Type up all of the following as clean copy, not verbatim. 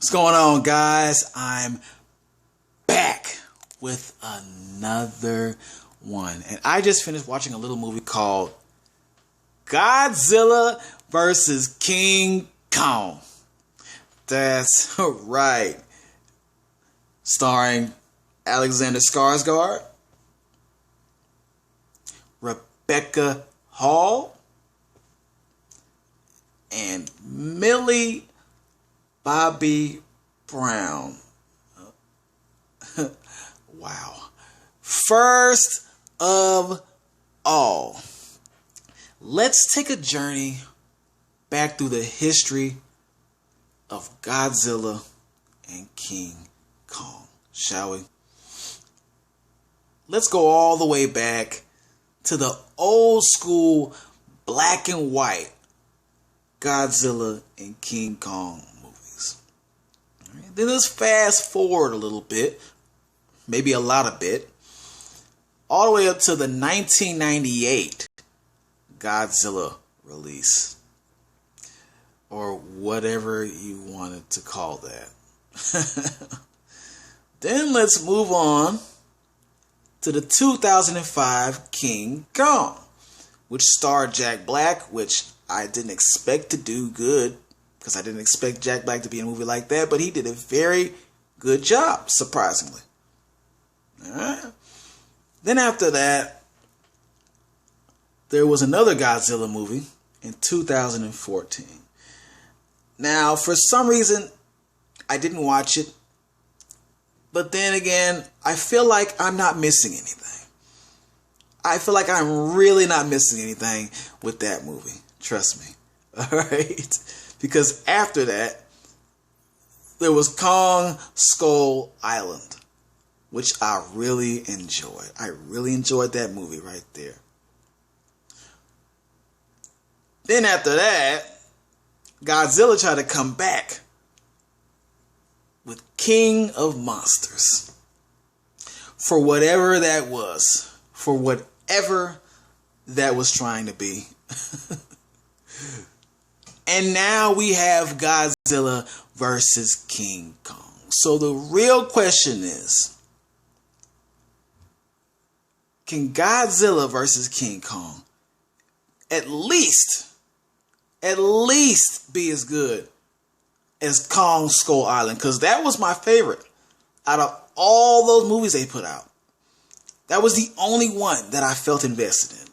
What's going on, guys? I'm back with another one. And I just finished watching a little movie called Godzilla versus King Kong. That's right. Starring Alexander Skarsgård, Rebecca Hall, and Millie Bobby Brown. Wow. First of all, let's take a journey back through the history of Godzilla and King Kong, shall we? Let's go all the way back to the old school black and white Godzilla and King Kong movies. All right, then let's fast forward a little bit, maybe a lot of bit, all the way up to the 1998 Godzilla release, or whatever you wanted to call that. Then let's move on to the 2005 King Kong, which starred Jack Black, which I didn't expect to do good, because I didn't expect Jack Black to be in a movie like that, but he did a very good job, surprisingly. Alright. Then after that, there was another Godzilla movie in 2014. Now, for some reason, I didn't watch it, but then again, I feel like I'm not missing anything. I feel like I'm really not missing anything with that movie. Trust me. Alright? Because after that, there was Kong Skull Island, which I really enjoyed. I really enjoyed that movie right there. Then after that, Godzilla tried to come back with King of Monsters. For whatever that was. For whatever that was trying to be. And now we have Godzilla versus King Kong. So the real question is, can Godzilla versus King Kong at least be as good as Kong Skull Island? Because that was my favorite out of all those movies they put out. That was the only one that I felt invested in.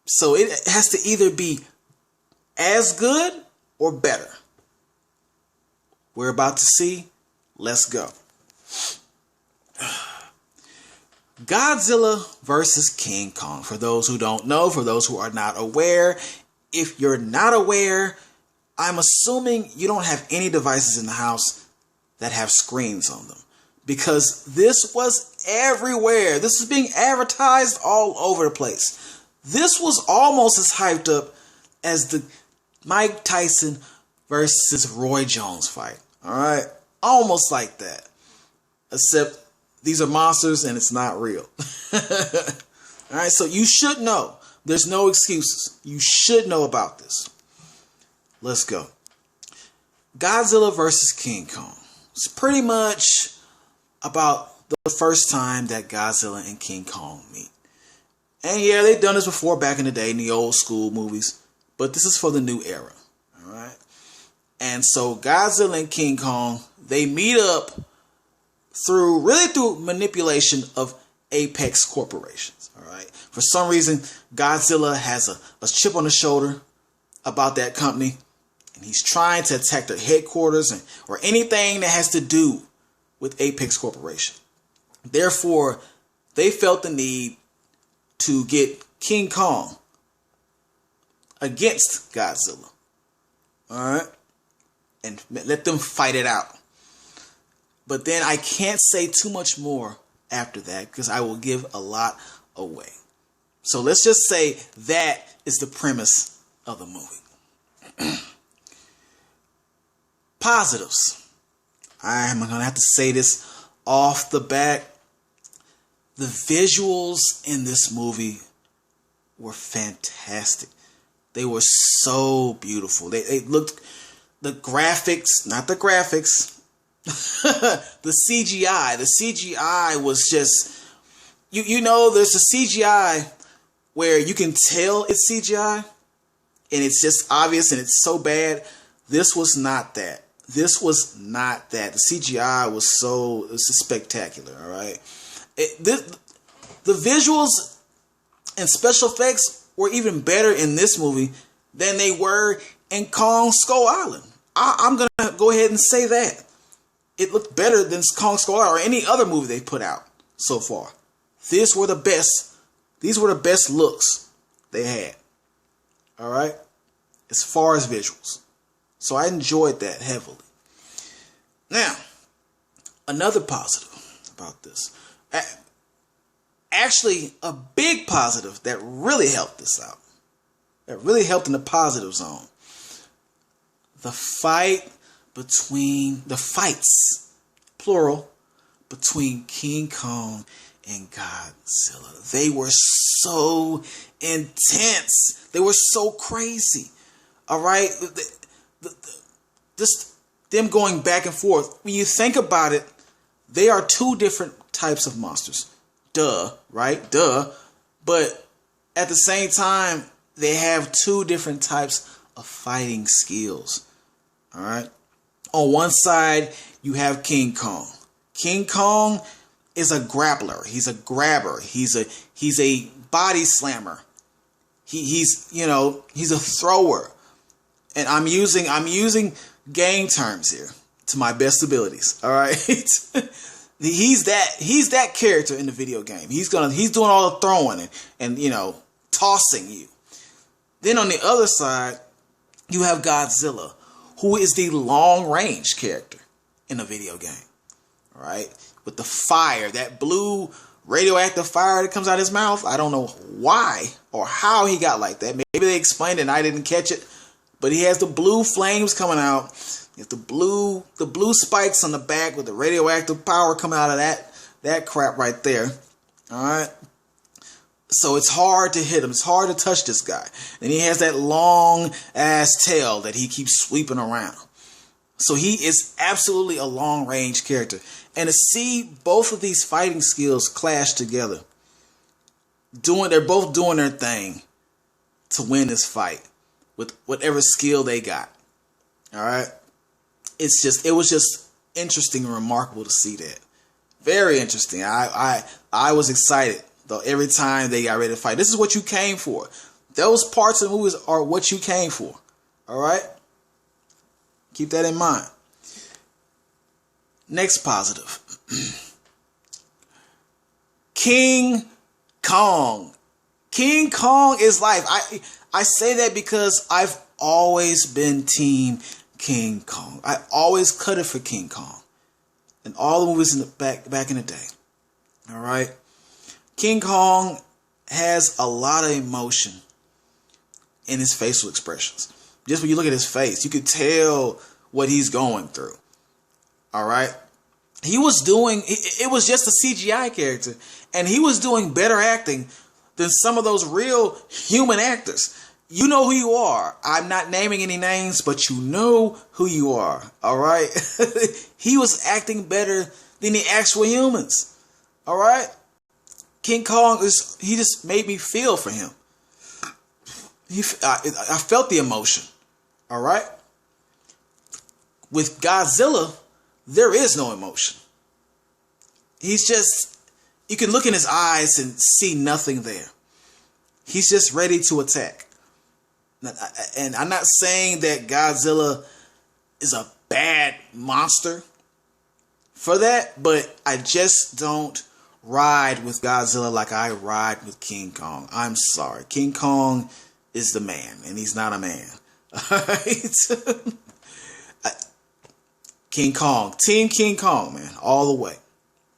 So it has to either be as good or better. We're about to see. Let's go. Godzilla versus King Kong. For those who don't know, for those who are not aware, if you're not aware, I'm assuming you don't have any devices in the house that have screens on them, because this was everywhere. This is being advertised all over the place. This was almost as hyped up as the Mike Tyson versus Roy Jones fight. Alright? Almost like that. Except these are monsters and it's not real. Alright, so you should know. There's no excuses. You should know about this. Let's go. Godzilla versus King Kong. It's pretty much about the first time that Godzilla and King Kong meet. And yeah, they've done this before back in the day in the old school movies. But this is for the new era. Alright? And so Godzilla and King Kong, they meet up through manipulation of Apex corporations. Alright? For some reason, Godzilla has a chip on his shoulder about that company. And he's trying to attack their headquarters or anything that has to do with Apex Corporation. Therefore, they felt the need to get King Kong against Godzilla. Alright? And let them fight it out. But then I can't say too much more after that, because I will give a lot away. So let's just say that is the premise of the movie. Positives. I'm going to have to say this off the bat. The visuals in this movie were fantastic. They were so beautiful. They looked The graphics, not the graphics, the CGI. The CGI was just, you know, there's a CGI where you can tell it's CGI and it's just obvious and it's so bad. This was not that. This was not that. The CGI was so, it's spectacular, all right? The visuals and special effects were even better in this movie than they were in Kong Skull Island. I'm going to go ahead and say that. It looked better than Kong Skull Island or any other movie they put out so far. These were the best looks they had. All right? As far as visuals. So I enjoyed that heavily. Now, another positive about this. Actually, a big positive that really helped this out. That really helped in the positive zone. The fights, plural, between King Kong and Godzilla. They were so intense. They were so crazy. All right? Just them going back and forth. When you think about it, they are two different types of monsters. Duh, right? Duh. But at the same time, they have two different types of fighting skills. All right. On one side, you have King Kong. King Kong is a grappler. He's a grabber. He's a body slammer. He's a thrower. And I'm using game terms here to my best abilities. All right. he's that character in the video game. He's doing all the throwing and tossing you. Then on the other side, you have Godzilla, who is the long-range character in the video game. All right? With the fire, that blue radioactive fire that comes out of his mouth. I don't know why or how he got like that. Maybe they explained it and I didn't catch it. But he has the blue flames coming out. He has the blue spikes on the back with the radioactive power coming out of that crap right there. All right? So it's hard to hit him. It's hard to touch this guy. And he has that long ass tail that he keeps sweeping around. So he is absolutely a long range character. And to see both of these fighting skills clash together, they're both doing their thing to win this fight with whatever skill they got. All right. It was just interesting and remarkable to see that. Very interesting. I was excited. Though every time they got ready to fight. This is what you came for. Those parts of the movies are what you came for. All right? Keep that in mind. Next positive. King Kong. King Kong is life. I say that because I've always been team King Kong. I always cut it for King Kong. In all the movies in the back in the day. All right? King Kong has a lot of emotion in his facial expressions. Just when you look at his face, you can tell what he's going through. All right. It was just a CGI character, and he was doing better acting than some of those real human actors. You know who you are. I'm not naming any names, but you know who you are. All right. He was acting better than the actual humans. All right. King Kong he just made me feel for him. I felt the emotion. All right. With Godzilla, there is no emotion. He's just, you can look in his eyes and see nothing there. He's just ready to attack. And I'm not saying that Godzilla is a bad monster for that, but I just don't ride with Godzilla like I ride with King Kong. I'm sorry. King Kong is the man, and he's not a man. Alright? King Kong. Team King Kong, man. All the way.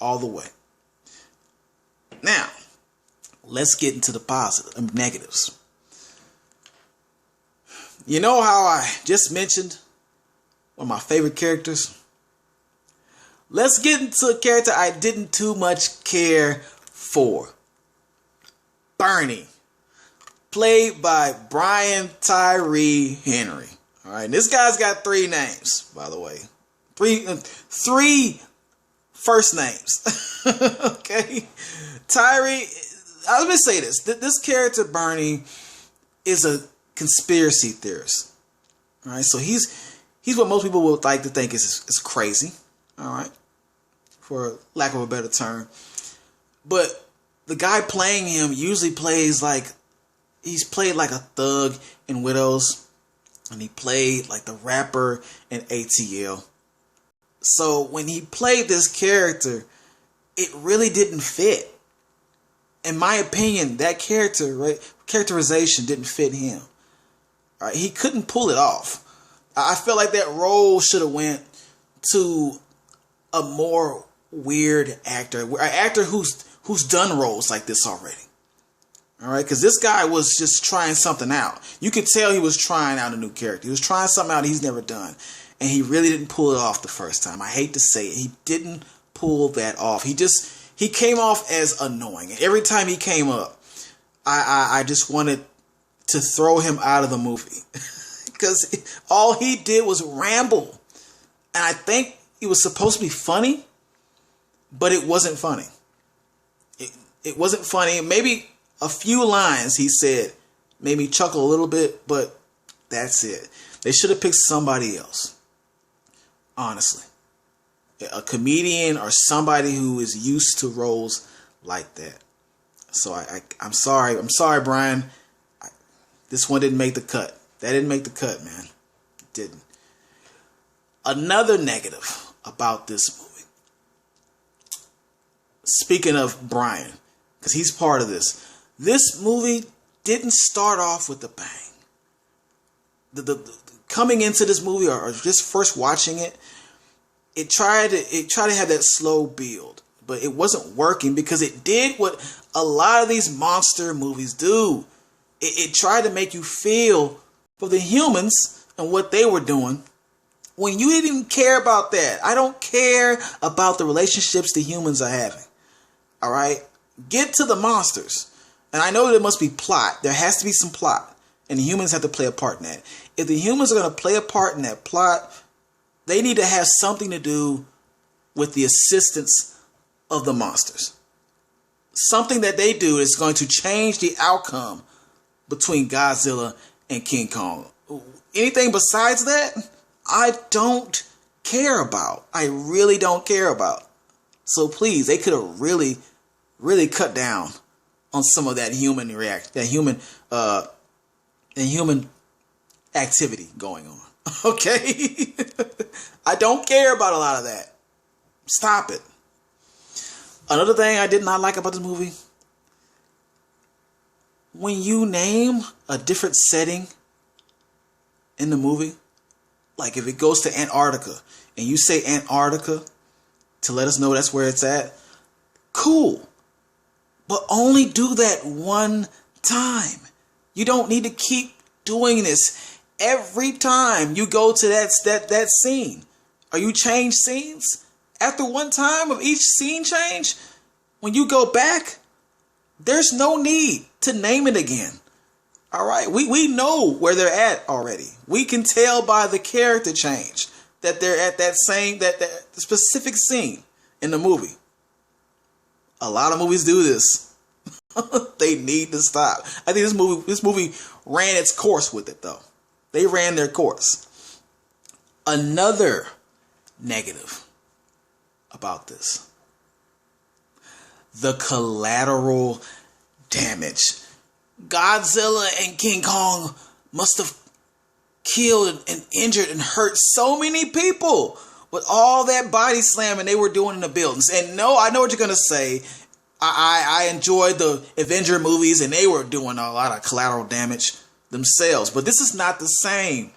All the way. Now, let's get into the negatives. You know how I just mentioned one of my favorite characters? Let's get into a character I didn't too much care for. Bernie. Played by Brian Tyree Henry. All right, and this guy's got 3 names, by the way. Three first names. Okay, Tyree. Let me say this: this character Bernie is a conspiracy theorist. All right, so he's what most people would like to think is crazy. All right, for lack of a better term. But the guy playing him usually plays like he's played like a thug in Widows, and he played like the rapper in ATL. So when he played this character, it really didn't fit. In my opinion, that characterization didn't fit him. All right, he couldn't pull it off. I felt like that role should have went to a more weird actor, an actor who's done roles like this already. All right, because this guy was just trying something out. You could tell he was trying out a new character. He was trying something out he's never done, and he really didn't pull it off the first time. I hate to say it, he didn't pull that off. He came off as annoying. And every time he came up, I just wanted to throw him out of the movie because all he did was ramble, and I think it was supposed to be funny, but it wasn't funny. It wasn't funny. Maybe a few lines he said made me chuckle a little bit, but that's it. They should have picked somebody else. Honestly. A comedian or somebody who is used to roles like that. So I'm sorry. I'm sorry, Brian. This one didn't make the cut. That didn't make the cut, man. It didn't. Another negative about this movie. Speaking of Brian, because he's part of this. This movie didn't start off with a bang. The coming into this movie or just first watching it, it tried to have that slow build, but it wasn't working because it did what a lot of these monster movies do. It tried to make you feel for the humans and what they were doing when you didn't even care about that. I don't care about the relationships the humans are having. All right? Get to the monsters. And I know there must be plot. There has to be some plot. And the humans have to play a part in that. If the humans are going to play a part in that plot, they need to have something to do with the assistance of the monsters. Something that they do is going to change the outcome between Godzilla and King Kong. Anything besides that, I don't care about. I really don't care about. So please, they could have really cut down on some of that human human activity going on. Okay? I don't care about a lot of that. Stop it. Another thing I did not like about this movie, when you name a different setting in the movie, like if it goes to Antarctica and you say Antarctica to let us know that's where it's at, cool. But only do that one time. You don't need to keep doing this every time you go to that scene. Or you change scenes. After one time of each scene change, when you go back, there's no need to name it again. All right? We know where they're at already. We can tell by the character change that they're at that specific scene in the movie. A lot of movies do this. They need to stop. I think this movie ran its course with it, though. They ran their course. Another negative about this. The collateral damage. Godzilla and King Kong must have killed and injured and hurt so many people with all that body slamming they were doing in the buildings. And no, I know what you're going to say. I enjoyed the Avenger movies and they were doing a lot of collateral damage themselves. But this is not the same.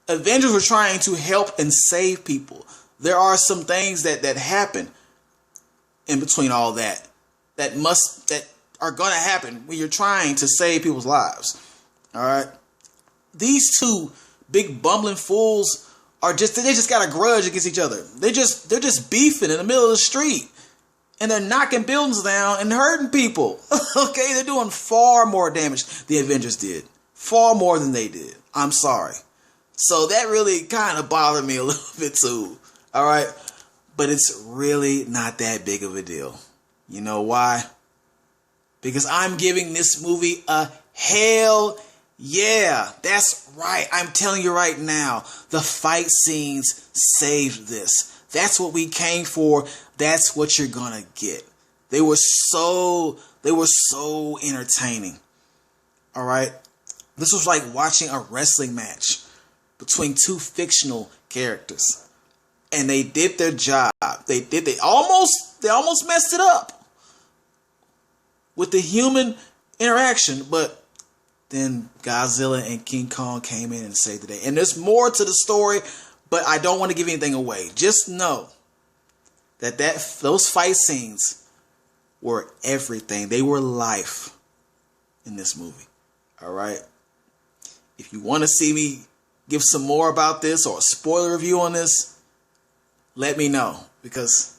Avengers were trying to help and save people. There are some things that happen in between all that are going to happen when you're trying to save people's lives. All right. These two big bumbling fools they just got a grudge against each other. They're just beefing in the middle of the street. And they're knocking buildings down and hurting people. Okay, they're doing far more damage the Avengers did. Far more than they did. I'm sorry. So that really kind of bothered me a little bit too. All right. But it's really not that big of a deal. You know why? Because I'm giving this movie a hell yeah. That's right. I'm telling you right now. The fight scenes saved this. That's what we came for. That's what you're gonna get. They were so entertaining. All right. This was like watching a wrestling match between two fictional characters. And they did their job. They almost messed it up with the human interaction, but then Godzilla and King Kong came in and saved the day. And there's more to the story, but I don't want to give anything away. Just know that those fight scenes were everything. They were life in this movie. All right. If you want to see me give some more about this or a spoiler review on this, let me know, because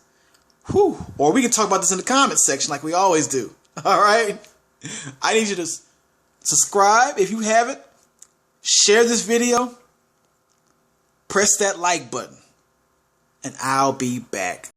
or we can talk about this in the comments section like we always do. All right. I need you to subscribe if you haven't. Share this video. Press that like button. And I'll be back.